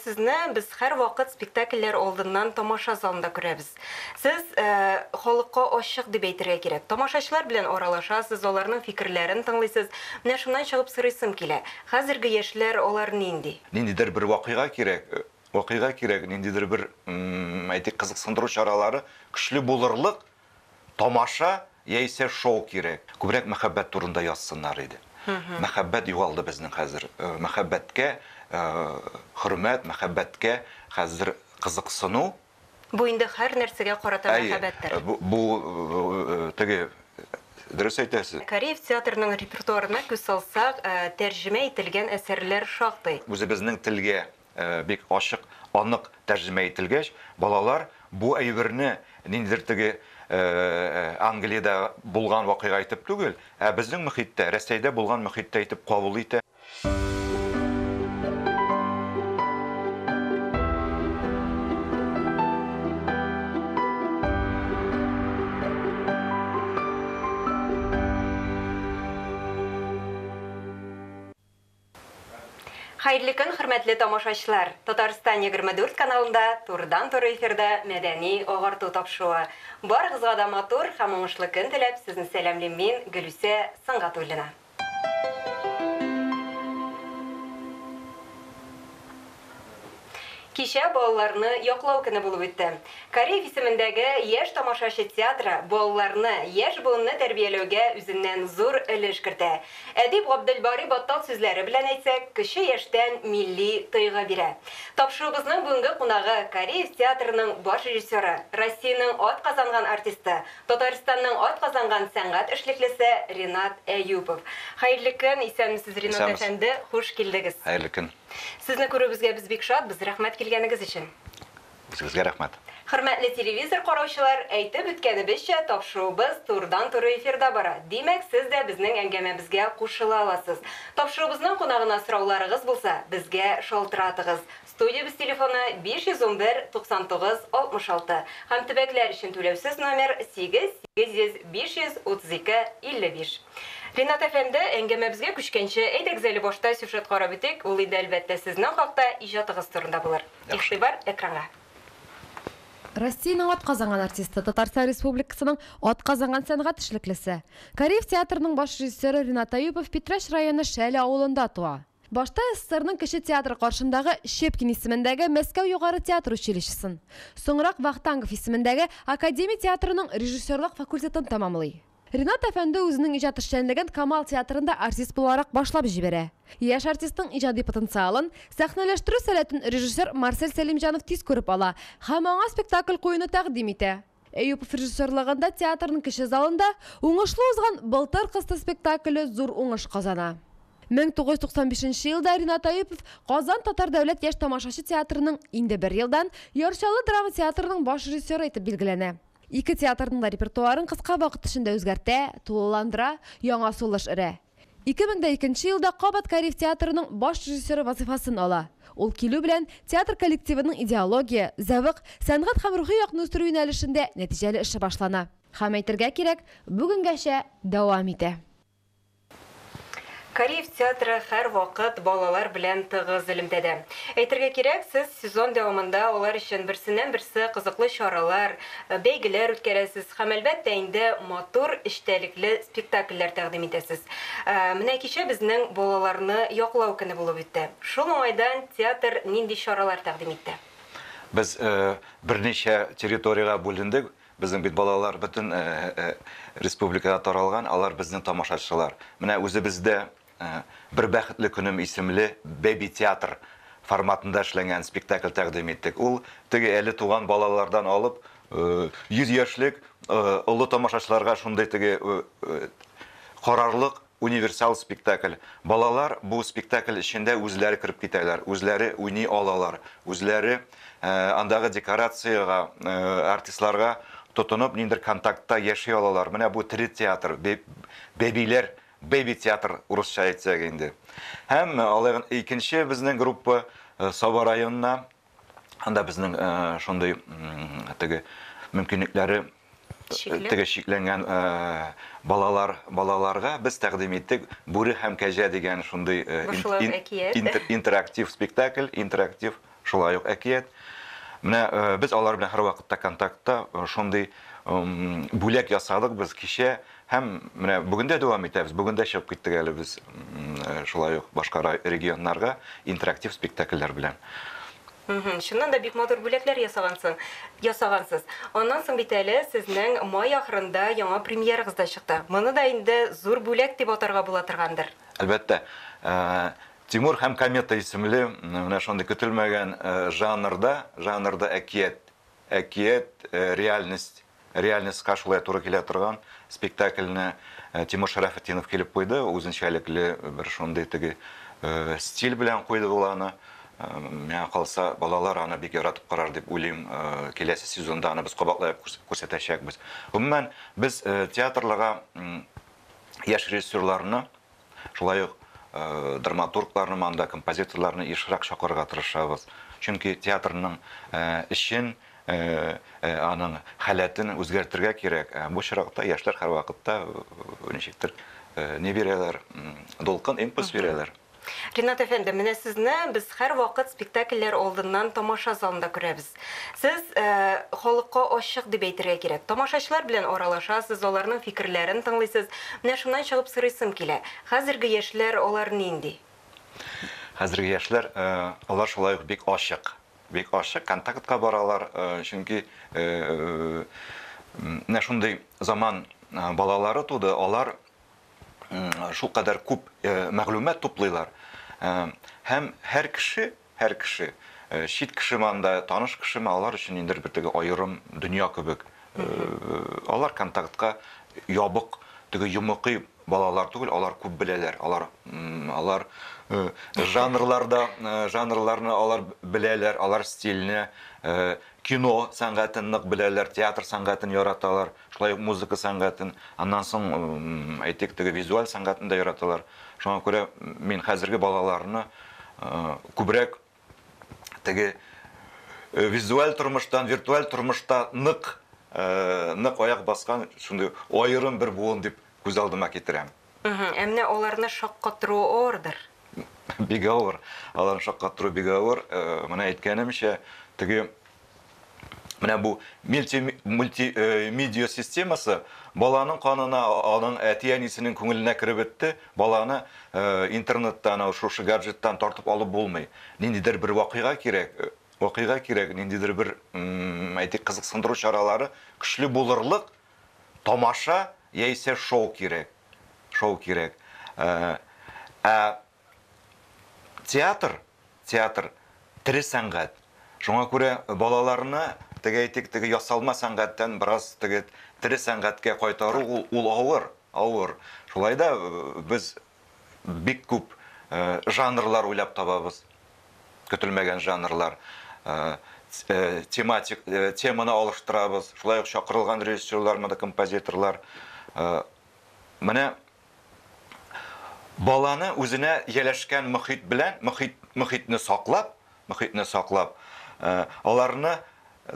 сезне без һәр вакыт спектакльләр алдыннан тамаша залында күрәбез. Сез халыкка ачык дип әйтергә кирәк. Тамашачылар белән аралашасыз, аларның фикерләрен тыңлыйсыз. Менә шуннан чыгып сорыйсым килә. Хәзерге яшьләр алар нинди? Ниндидер бер вакыйга кирәк. Ниндидер бер әйтик кызыксындыру чаралары көчле булырлык тамаша яисә шоу кирәк. Күбрәк мәхәббәт турында язсыннар иде. Мәхәббәт югалды безнең хәзер. Мәхәббәткә хөрмәт, мәхәббәткә хәзер кызыксыну. Бу инде һәр нәрсәгә карата мәхәббәттер. Бу теге дөрес әйтәсез. Кореев театрының репертуарына күз салсак, тәрҗемә ителгән әсәрләр шактый. Үзебезнең телгә бик ачык, анык тәрҗемә ителгәч, балалар бу әйберне ниндидер теге Англиядә булган вакыйга әйтеп түгел, ә безнең мөхиттә, Россиядә булган мөхиттә әйтеп кабул итә. Хәерле көн, хөрмәтле тамашачылар. Татарстан 24 каналында турыдан-туры эфирда мәдәни агарту тапшыруы. Барыгызга да матур һәм уңышлы көн теләп, сезне сәламлыйм мин, Гөлүсә Сыңгатуллина. Кичә балаларны яклау көне булып үтте. Кореев исемендәге яшь тамашачы театры балаларны яшь буынны тәрбияләүгә үзеннән зур өлеш кертә. Әдип Габделбари Баттал сүзләре белән әйтсәк, кеше яшьтән милли тойгы бирә. Тапшыруыбызның бүгенге кунагы Кореев театрының баш режиссеры, Россиянең ат казанган артисты, Татарстанның ат казанган сәнгать эшлеклесе Ринат Әюпов. Хәерле көн, исәнмесез Ринат әфәнде, хуш килдегез. Хәерле көн. Сезне күрүебезгә без бик шатбыз, рәхмәт килгәнегез өчен. Сезгә рәхмәт. Хөрмәтле телевизор караучылар, әйтеп үткәнебезчә, тапшыруыбыз турыдан-туры эфирда бара. Димәк, сез дә безнең әңгәмәбезгә кушыла аласыз. Тапшыруыбызның кунагына сорауларыгыз булса, безгә шалтыратыгыз. Студиябыз телефоны 511 99 66. Һәм төбәкләр өчен түләүсез номер 800 532 55. Ринат әфәнде, әңгәмәбезгә күчкәнче, әйдәгез әле башта сюжет карап үтик. Ул инде әлбәттә сезнең хакта иҗатыгыз турында булыр. Игътибар экранга. Россиянең ат казанган артисты, Татарстан Республикасының ат казанган сәнгать эшлеклесе. Кореев театрының баш режиссеры Ринат Әюпов Петраш районы Шәле авылында туа. Башта СССРның кеше театры каршындагы Щепкин исемендәге Мәскәү югары театр училищесын, соңрак Вахтангов исемендәге Академия театрының режиссерлык факультетын тәмамлый. Ринат әфәнде үзенең иҗат эшчәнлеген Камал театрында артист буларак башлап җибәрә. Яшь артистның иҗади потенциалын, сәхнәләштерү сәләтен режиссер Марсель Сәлимҗанов тиз күреп ала һәм аңа спектакль куюны тәкъдим итә. Әюпов режиссерлыгында театрның кеше залында уңышлы узган былтыр кысты спектакле зур уңыш казана. 1995 елда Ринат Әюпов Казан Татар дәүләт яшь тамашачы театрының инде бер елдан Яршалы драма театрының баш режиссеры итеп билгеләнә. Ике театрның да репертуарын кыска вакыт эчендә үзгәртә, тулыландыра, яңа сулыш өрә. 2002 елда Кабат Кореев театрының баш режиссеры вазифасын ала. Ул килү белән театр коллективының идеология, зәвык, сәнгать һәм рухи якны үстерү юнәлешендә нәтиҗәле эше башлана. Һәм әйтергә кирәк, бүгенгәчә дәвам итә. Кореев театры һәр вакыт балалар белән тыгыз элемтәдә. Әйтергә кирәк, сез сезон дәвамында алар өчен берсеннән-берсе кызыклы чаралар, бәйгеләр үткәрәсез һәм әлбәттә инде матур эчтәлекле спектакльләр тәкъдим итәсез. Менә кичә безнең балаларны яклау көне булып үтте. Шул уңайдан театр нинди чаралар тәкъдим итте? Без берничә территорияга бүлендек. Безнең бит балалар бөтен республикада таралган, алар безнең тамашачылар. Менә үзебездә бер бәхетле көнем исемле Baby театр форматында эшләнгән спектакль тәкъдим иттек. Ул теге әле туган балалардан алып 100 яшьлек олы тамашачыларга шундый теге карарлык универсал спектакль. Балалар бу спектакль эчендә үзләре кирип китәләр, үзләре уйный алалар, үзләре андагы декорацияга, артистларга тотынып ниндер контактта яши алалар. Менә бу тире театр, Baby театр урысча әйтсәк инде. Һәм алар икенче безнең группа Саба районына, анда безнең шундый теге мөмкинлекләре теге шикләнгән балаларга без тәкъдим иттек. Бүре һәм кәҗә дигән шундый интерактив спектакль, интерактив шулай ук әкият. Менә без алар белән һәрвакытта контактта, шундый бүләк ясадык без кичә һәм менә бүген дә дәвам итәбез. Бүген дә чыгып киттек әле без шулай ук башка регионнарга интерактив спектакльләр белән. Шуннан да бик матур бүләкләр ясагансыз. Аннан соң бит әле сезнең май ахырында яңа премьерагыз да чыкты. Моны да инде зур бүләк дип атарга була торгандыр. Әлбәттә, Тимур һәм Комета исемле менә шундый көтелмәгән жанрда әкият, реальностька шулай туры килә торган спектакльне Тимур Шарафетдинов килеп куйды. Үзенчәлекле бер шундый теге стиль белән куйды ул аны. Миңа калса, балалар аны бик яратып карар дип уйлыйм. Киләсе сезонда аны без кабатлап күрсәтәчәкбез. Гомумән, без театрларга яшь режиссерларны, шулай ук драматургларны, манда композиторларны ешрак чакырырга тырышабыз. Чөнки театрның эшен, аның халатын үзгәртергә кирәк. Бу чиракта яшьләр һәрвакытта ничектер не бирәләр, дулкын импульс бирәләр. Ринат әфәнде, менә сезне без һәр вакыт спектакльләр алдыннан тамаша залында күрәбез. Сез халыкка ачык дип әйтергә кирәк. Тамашачылар белән аралашасыз, аларның фикерләрен тыңлыйсыз. Менә шуннан чыгып сорыйсым килә. Хәзерге яшьләр алар нинди? Хәзерге яшьләр алар шулай ук бик ачык, контактка баралар, чөнки менә шундый заман балалары туды, алар шул кадәр күп мәгълүмат туплыйлар. Һәм һәр кеше, чит кеше манда, таныш кеше алар өчен инде бер теге аерым дөнья кебек. Алар контактка ябык, теге йомыкый балалар түгел, алар күп беләләр. Алар жанрларны алар беләләр, алар стильне, кино сәнгатен нык беләләр, театр сәнгатен яраталар, шулай ук музыка сәнгатен, аннан соң әйтик теге визуаль сәнгатен дә яраталар. Шуңа күрә мин хәзерге балаларны күбрәк теге визуаль тормыштан, виртуаль тормышта нык аяк баскан шундый аерым бер буын дип күз алдыма китерәм. Әмнә аларны шаккатыру авырдыр. Бик авыр. Аларны шаккатыру бик авыр. Менә әйткәнемчә, теге менә бу мультимедиа системасы баланың канына, аның әти-әнисенең күңеленә кереп бетте. Баланы интернеттан, шушы гаджеттан тартып алып булмый. Ниндидер бер вакыйга кирәк, ниндидер бер әйтик кызыксындыру чаралары көчле булырлык тамаша яисә шоу кирәк. Театр тере сәнгать. Шуңа күрә балаларны теге ясалма сәнгатьтән бераз теге тере сәнгатькә кайтару ул авыр. Шулай да без бик күп жанрлар уйлап табабыз. Көтелмәгән жанрлар. Теманы алыштырабыз. Шулай ук чакырылган режиссерлар, композиторлар. Менә баланы үзенә яләшкән мөхит белән, мөхитне саклап, аларны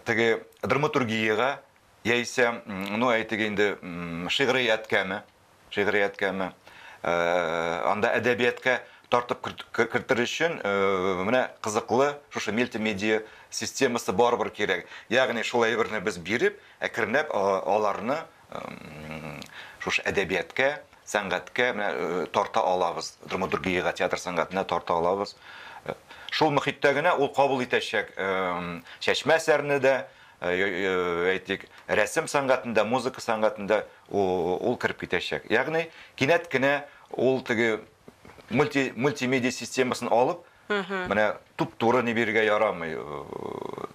теге драматургияга яисә, әйтик инде шигърияткәме, анда әдәбиятка тартып кертер өчен менә кызыклы шушы мультимедиа системасы барбыр кирәк. Ягъни шулай берне без биреп, әкренләп аларны шушы әдәбиятка, сәнгатькә тарта алабыз, драматургияга, театр сәнгатенә тарта алабыз. Шул мөхиттә генә ул кабул итәчәк чәчмә әсәрне дә, әйтик, рәсем сәнгатендә, музыка сәнгатендә ул кирип китәчәк. Ягъни кинәт кенә ул теге мультимедиа системасын алып, менә туп-туры ни бирергә ярамый.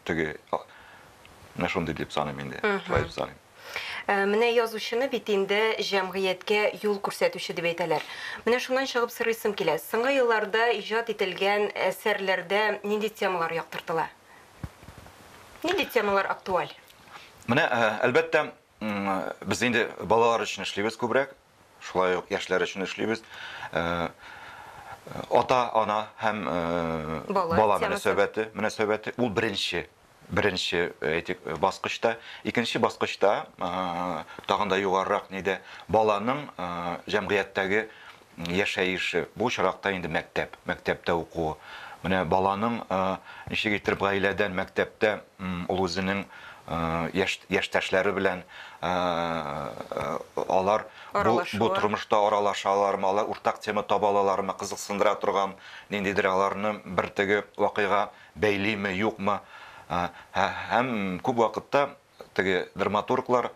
Теге менә шундый дип саныйм инде. Шулай дип саныйм. Менә язучыны бит инде җәмгыятькә юл күрсәтүче дип әйтәләр. Менә шуннан чыгып сорыйсым килә. Соңгы елларда иҗат ителгән әсәрләрдә нинди темалар яктыртыла? Нинди темалар актуаль? Менә әлбәттә без инде балалар өчен эшлибез күбрәк, шулай ук яшьләр өчен эшлибез. Ата-ана һәм бала мөнәсәбәте ул беренче әйтик баскычта, икенче баскычта тагын да югарырак ниде баланың җәмгыятьтәге яшәеше. Бу чиракта инде мәктәптә укуы, Менә баланың ничек итеп гаиләдән, мәктәптә ул үзенең яшьтәшләре белән алар бу тормышта аралашалармы, алар уртак тема таба алалармы, кызыксындыра торган ниндидер аларны бер теге вакыйга бәйлиме, юкмы? Һәм күп вакытта теге драматурглар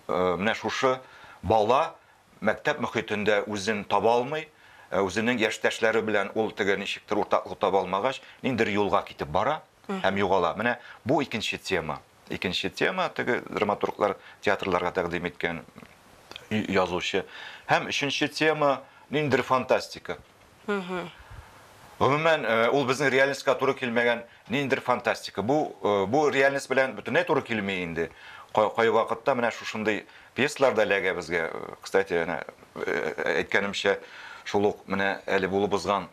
менә шушы бала мәктәп мөхитендә үзен таба алмый, үзенең яшьтәшләре белән ул теге ничектер уртаклык таба алмагач, ниндидер юлга китеп бара һәм югала. Менә бу икенче тема. Икенче тема теге драматурглар театрларга тәкъдим иткән язучы. Һәм өченче тема ниндидер фантастика. Гомумән, ул безнең реальностька туры килмәгән ниндидер фантастика. Бу реальность белән бөтенләй туры килми инде. Кай вакытта менә шушындый пьесалар да ләгә безгә. Кстати, әйткәнемчә, шул ук менә әле булып узган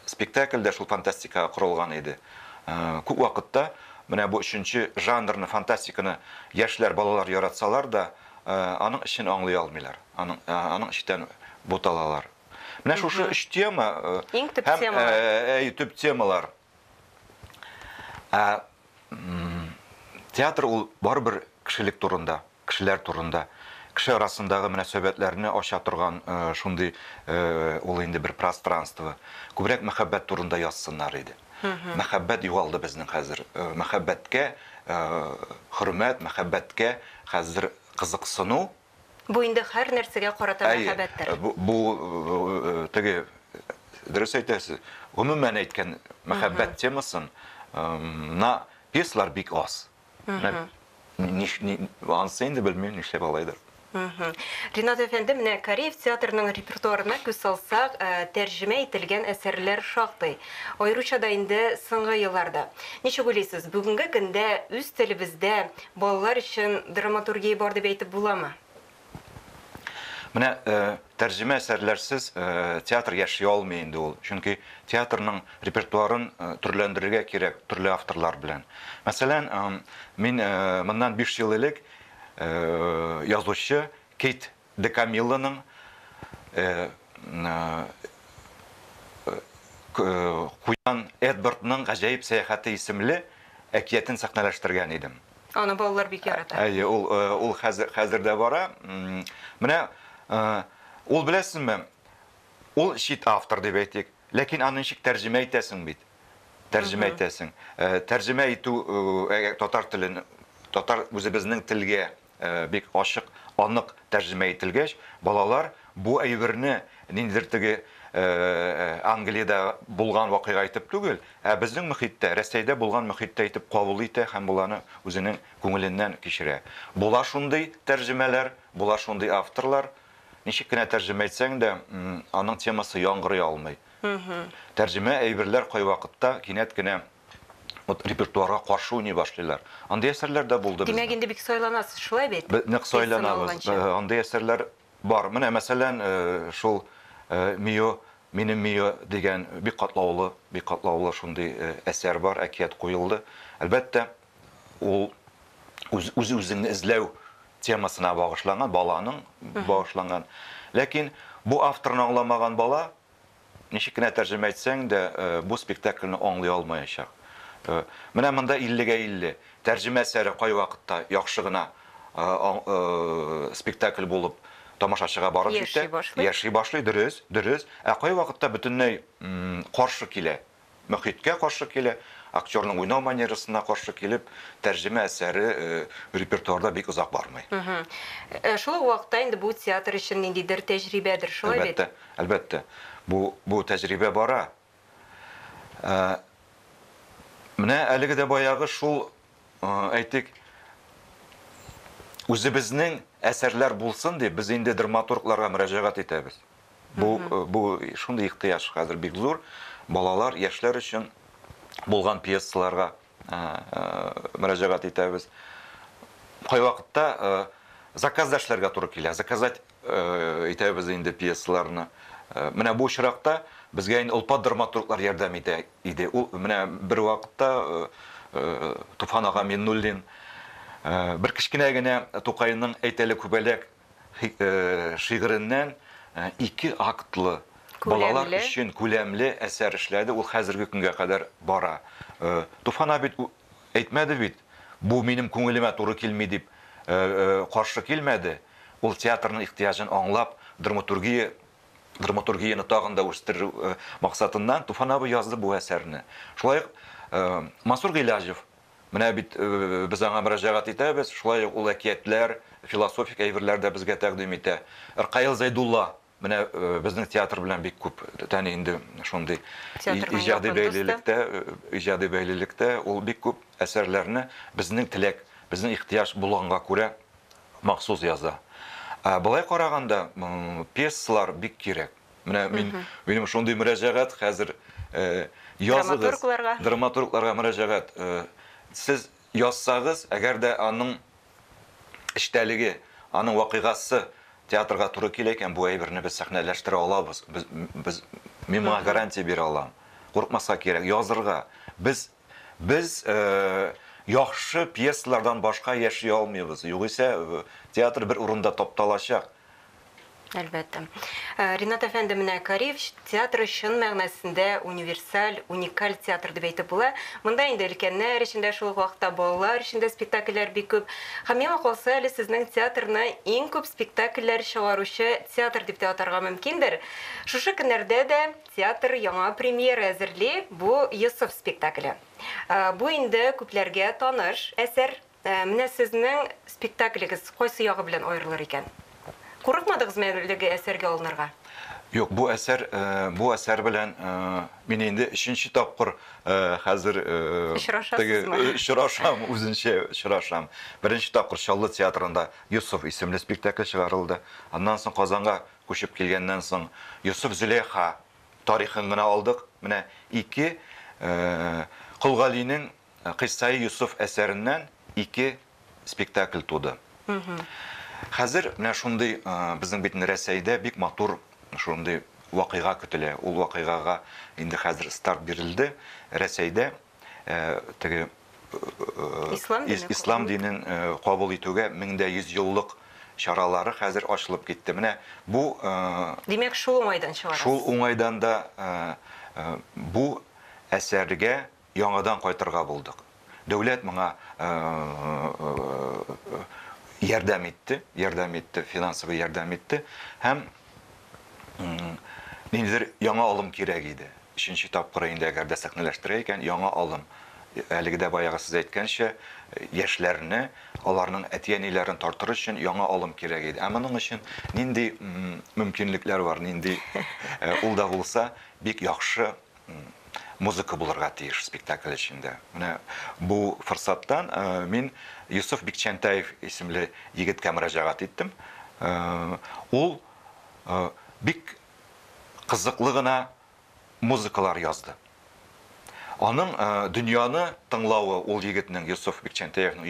спектакльдә шул фантастика корылган иде. Күп вакытта менә бу өченче жанрны, фантастиканы яшьләр, балалар яратсалар да, аның эшен аңлый алмыйлар. Аның эштән буталалар. Менә шушы өч тема, иң төп темалар. Төп темалар. Театр ул барбер кешелек турында, кешеләр турында, кеше арасындагы мөнәсәбәтләрне ача торган шундый ул инде бер пространство. Күбрәк мәхәббәт турында язсыннар иде. Мәхәббәт югалды безнең хәзер. Мәхәббәткә хөрмәт, мәхәббәткә хәзер кызыксыну. Бу инде һәр нәрсәгә карата мәхәббәттер. Бу теге дөрес әйтәсез. Гомумән әйткән мәхәббәт темасын на пьесалар бик аз. Ансы инде белмим нишләп алайдыр. Ринат әфәнде, менә Кореев театрының репертуарына күз салсак, тәрҗемә ителгән әсәрләр шактый. Аеруча да инде соңгы елларда. Ничек уйлыйсыз, бүгенге көндә үз телебездә балалар өчен драматургия бар дип әйтеп буламы? Менә тәрҗемә әсәрләрсез театр яши алмый инде ул. Чөнки театрның репертуарын төрләндерергә кирәк, төрле авторлар белән. Мәсәлән, мин моннан 5 ел элек язучы Кейт де Камилланың Куян Эдвардның гаҗәеп сәяхәте исемле әкиятен сәхнәләштергән идем. Аны балалар бик ярата. Ул хәзердә бара. Менә ул беләсезме? Ул чит автор дип әйтик, ләкин аны ничек тәрҗемә итәсең бит? Тәрҗемә итәсең. Тәрҗемә итү татар телен, татар үзебезнең телгә бик ачык, анык тәрҗемә ителгәч, балалар бу әйберне ниндидер теге Англиядә булган вакыйга итеп түгел, безнең мөхиттә, Рәсәйдә булган мөхиттә итеп кабул итә һәм буланы үзенең күңеленнән кичерә. Була шундый тәрҗемәләр, була шундый авторлар, ничек кенә тәрҗемә итсәң дә, аның темасы яңгырый алмый. Тәрҗемә әйберләр кай вакытта кинәт кенә репертуарга каршы уйный башлыйлар. Андый әсәрләр дә булды бездә. Димәк, инде бик сайланасыз, шулай бит? Ник сайланабыз. Андый әсәрләр бар. Менә мәсәлән, шул Минем Мио дигән бик катлаулы шундый әсәр бар, әкият куелды. Әлбәттә, ул үз-үзеңне эзләү темасына багышланган, баланың багышланган. Ләкин бу авторны аңламаган бала, ничек кенә тәрҗемә итсәң дә, бу спектакльне аңлый алмаячак. Менә монда 50-гә 50. Тәрҗемә әсәре кай вакытта яхшы гына спектакль булып тамашачыга барып җитә. Яши башлый, дөрес. Кай вакытта бөтенләй каршы килә. Мөхиткә каршы килә, актерның уйнау манерасына каршы килеп, тәрҗемә әсәре репертуарда бик озак бармый. Шул вакытта инде бу театр өчен ниндидер тәҗрибәдер, шулай бит? Әлбәттә. Бу тәҗрибә бара. Менә әлеге дә баягы шул, әйтик, үзебезнең әсәрләр булсын дип, без инде драматургларга мөрәҗәгать итәбез. Бу шундый ихтыяҗ хәзер бик зур. Балалар, яшьләр өчен булган пьесаларга мөрәҗәгать итәбез. Кай вакытта заказдашларга туры килә. Заказать итәбез инде пьесаларны. Менә бу очракта безгә инде улпат драматурглар ярдәм итә иде. Ул менә бер вакытта Туфан ага Миннуллин бер кичкенә генә Тукайның әйтәле күбәләк шигыреннән 2 актлы балалар Күләмле. өчен күләмле әсәр эшләде, ул хәзерге көнгә кадәр бара. Туфан абит әйтмәде бит, бу минем күңелемә туры килми дип каршы килмәде. Ул театрның ихтыяҗын аңлап, драматургияны тагын да үстерү максатыннан Туфан абый язды бу әсәрне. Шулай Мансур Гыйләҗев, менә бит без аңа мөрәҗәгать итәбез, шулай ул әкиятләр, философик әйберләр дә безгә тәкъдим итә. Ркаил Зайдулла, менә безнең театр белән бик күп тәни инде шундый иҗади бәйлелектә ул бик күп әсәрләрне безнең теләк, безнең ихтыяҗ булганга күрә махсус яза. Былай караганда пьесалар бик кирәк. Менә минем шундый мөрәҗәгать хәзер языгыз, драматургларга мөрәҗәгать. Сез язсагыз, әгәр дә аның эчтәлеге, аның вакыйгасы театрга туры килә икән, бу әйберне без сәхнәләштерә алабыз. Без миңа гарантия бирә алам. Курыкмаска кирәк, язырга. Без яхшы пьесалардан башка яши алмыйбыз. Югыйсә театр бер урында тапталачак. Әлбәттә. Ринат әфәнде, менә Кариев театры чын мәгънәсендә универсаль, уникаль театр дип әйтеп була. Монда инде өлкәннәр эчендә шул ук вакытта балалар эчендә спектакльләр бик күп. Һәм миңа калса, әле сезнең театрны иң күп спектакльләр чыгаручы театр дип тә атарга мөмкиндер. Шушы көннәрдә дә театр яңа премьера әзерли. Бу Йосыф спектакле. Бу инде күпләргә таныш әсәр. Менә сезнең спектаклегез кайсы ягы белән аерылыр икән? Курыкмадыгызмы әлеге әсәргә алынырга? Юк, бу әсәр белән мин инде 3нче тапкыр хәзер очрашам, үзенчә очрашам. Беренче тапкыр Чаллы театрында Йосыф исемле спектакль чыгарылды. Аннан соң Казанга күчеп килгәннән соң Йосыф Зөләйха тарихын гына алдык. Менә 2 Кулгалинең Кыссай Йосыф әсәреннән 2 спектакль туды. Хәзер менә шундый безнең бит Рәсәйдә бик матур шундый вакыйга көтелә. Ул вакыйгага инде хәзер старт бирелде. Рәсәйдә теге ислам динен кабул итүгә 1100 еллык чаралары хәзер ачылып китте. Менә бу Димәк, шул уңайдан чыгарасыз. Шул уңайдан да бу әсәргә яңадан кайтырга булдык. Дәүләт моңа ярдәм итте, финансовый ярдәм итте. Һәм ниндидер яңа алым кирәк иде. 3нче тапкыр инде әгәр дә сәхнәләштерә икән, яңа алым. Әлеге дә баягы сез әйткәнчә, яшьләрне, аларның әти-әниләрен тартыр өчен яңа алым кирәк иде. Ә моның өчен нинди мөмкинлекләр бар, нинди ул да булса бик яхшы музыка булырга тиеш спектакль эчендә. Менә бу форсаттан мин Йосыф Бикчәнтаев исемле егеткә мөрәҗәгать иттем. Ул бик кызыклы гына музыкалар язды. Аның дөньяны тыңлавы, ул егетнең Йосыф Бикчәнтаевның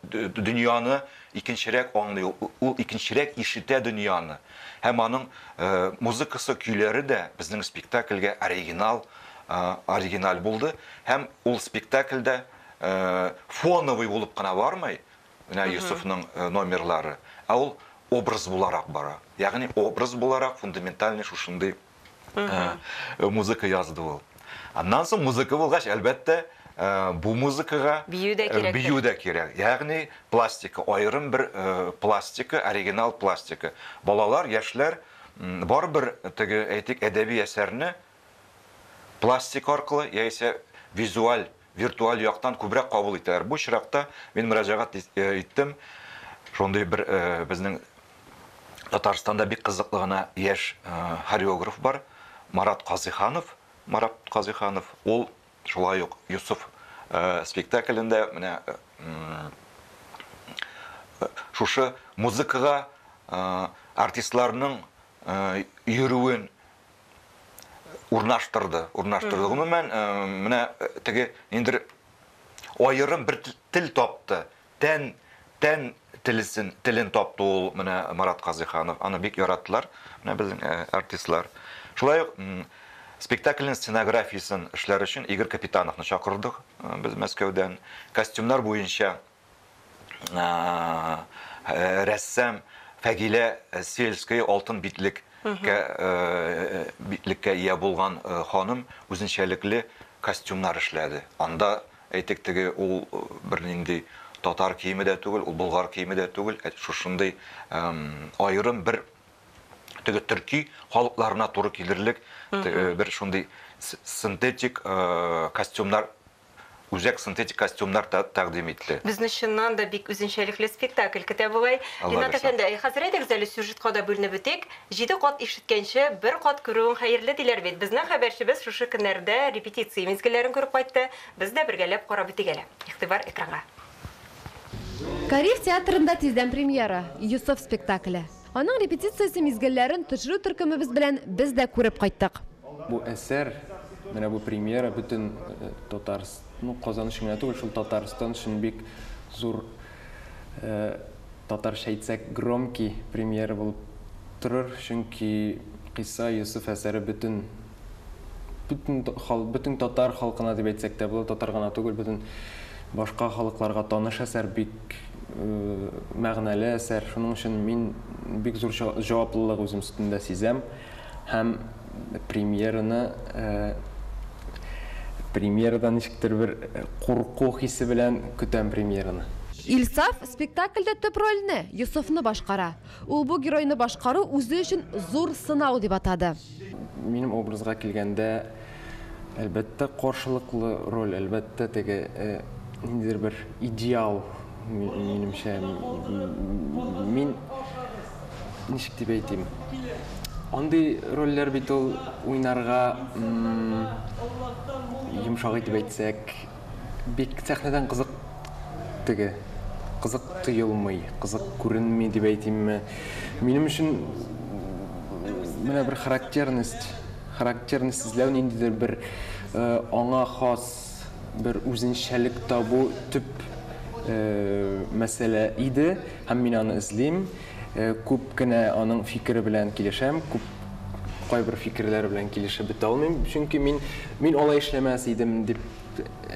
дөньяны икенчерәк аңлый, ул икенчерәк ишетә дөньяны. Һәм аның музыкасы, көйләре дә безнең спектакльгә оригиналь булды. Һәм ул спектакльдә фоновый булып кына бармый, менә Йосыфның номерлары, ә ул образ буларак бара. Ягъни образ буларак фундаментальный шушындый музыка язды ул. Аннан соң музыка булгач, әлбәттә, бу музыкага бию дә кирәк. Ягъни пластика, аерым бер пластика, оригинал пластика. Балалар, яшьләр барбер теге әйтик әдәби әсәрне пластик аркылы яисә виртуаль яктан күбрәк кабул итәләр. Бу чиракта мин мөрәҗәгать иттем. Шундый бер безнең Татарстанда бик кызыклы гына яшь хореограф бар, Марат Казыйханов. Ул шулай ук Йосыф спектаклендә менә шушы музыкага артистларның йөрүен урнаштырды. Гомумән, менә теге инде аерым бер тел тапты. Тән телен тапты ул менә Марат Казыйханов. Аны бик яраттылар, менә безнең артистлар. Шулай ук спектакльнең сценографиясын эшләр өчен Игорь Капитановны чакырдык без Мәскәүдән. Костюмнар буенча рәссам Фәгилә Сельская алтын битлек битлеккә ия булган ханым үзенчәлекле костюмнар эшләде. Анда әйтектеге ул бер нинди татар киеме дә түгел, ул болгар киеме дә түгел, шушындый аерым бер теге төрки халыкларына туры килерлек бер шундый синтетик костюмнар, үзәк синтетик костюмнар тәкъдим итте. Безне чыннан да бик үзенчәлекле спектакль көтә бугай. Ринат әфәнде, хәзер әйтегез әле сюжетка да бүленеп бетик. 7 кат ишеткәнче бер кат күрүең хәерле диләр бит. Безнең хәбәрчебез шушы көннәрдә репетиция мизгелләрен күреп кайтты. Без дә бергәләп карап битик әле. Игътибар экранга. Кариф театрында тиздән премьера Юсуф спектакле. Аның репетициясе мизгелләрен төшерү төркемебез белән без дә күреп кайттык. Бу әсәр, менә бу премьера бөтен Татарстан, Казан өчен түгел, шул Татарстан өчен бик зур татарча әйтсәк громкий премьера булып торыр, чөнки Кыйса Юсуф әсәре бөтен татар халкына дип әйтсәк тә була, татар гына түгел, бөтен башка халыкларга таныш әсәр, бик мәгънәле әсәр. Шуның өчен мин бик зур җаваплылык үзем өстендә сизәм һәм премьерадан ничектер бер курку хисе белән көтәм премьераны. Илсаф спектакльдә төп рольне Юсуфны башкара. Ул бу геройны башкару үзе өчен зур сынау дип атады. Минем образга килгәндә, әлбәттә каршылыклы роль, әлбәттә теге ниндидер бер идеал минемчә. Мин ничек дип әйтим? Андый рольләр бит ул уйнарга йомшак итеп әйтсәк, бик сәхнәдән кызык тоелмый, кызык күренми дип әйтимме. Минем өчен менә бер характерность эзләү, ниндидер бер аңа хас бер үзенчәлек табу төп мәсьәлә иде һәм мин аны эзлим. Күп кенә аның фикере белән килешәм, күп кайбер фикерләр белән килешеп бетә алмыйм, чөнки мин алай эшләмәс идем дип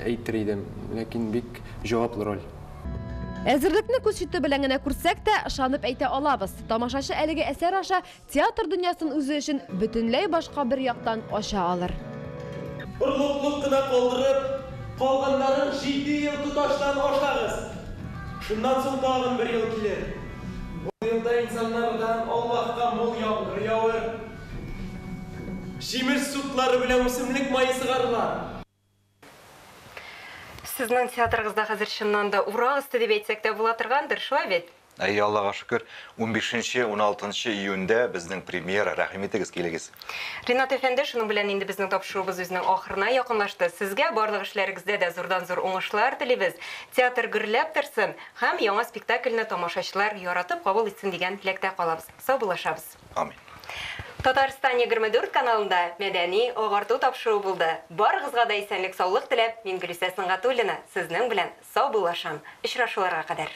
әйтер идем, ләкин бик җаваплы роль. Әзерлекне күз чите белән генә күрсәк тә, ышанып әйтә алабыз. Тамашачы әлеге әсәр аша театр дөньясын үзе өчен бөтенләй башка бер яктан ача алыр. Орлыклык кына калдырып, калганнарын 7 ел тоташтан ашагыз. Шуннан соң тагын 1 ел килер. Бу елда инсаннардан Аллаһка мул яңгыр явыр. Җимеш сутлары белән үсемлек майы сыгарлар. Сезнең театрыгызда хәзер чыннан да ура өсте дип әйтсәк тә була торгандыр, шулай бит? Аллага шөкер, 15-16 июньдә безнең премьера, рәхим итегез, килегез. Ринат әфәнде, шуның белән инде безнең тапшыруыбыз үзенең ахырына якынлашты. Сезгә барлык эшләрегездә дә зурдан-зур уңышлар телибез. Театр гөрләп торсын һәм яңа спектакльне тамашачылар яратып кабул итсен дигән теләктә калабыз. Сау булашабыз. Амин. Татарстан 24 каналында мәдәни агарту тапшыру булды. Барыгызга да исәнлек, саулык теләп, мин Гөлүсә Сыңгатуллина сезнең белән сау булашам. Очрашуларга кадәр.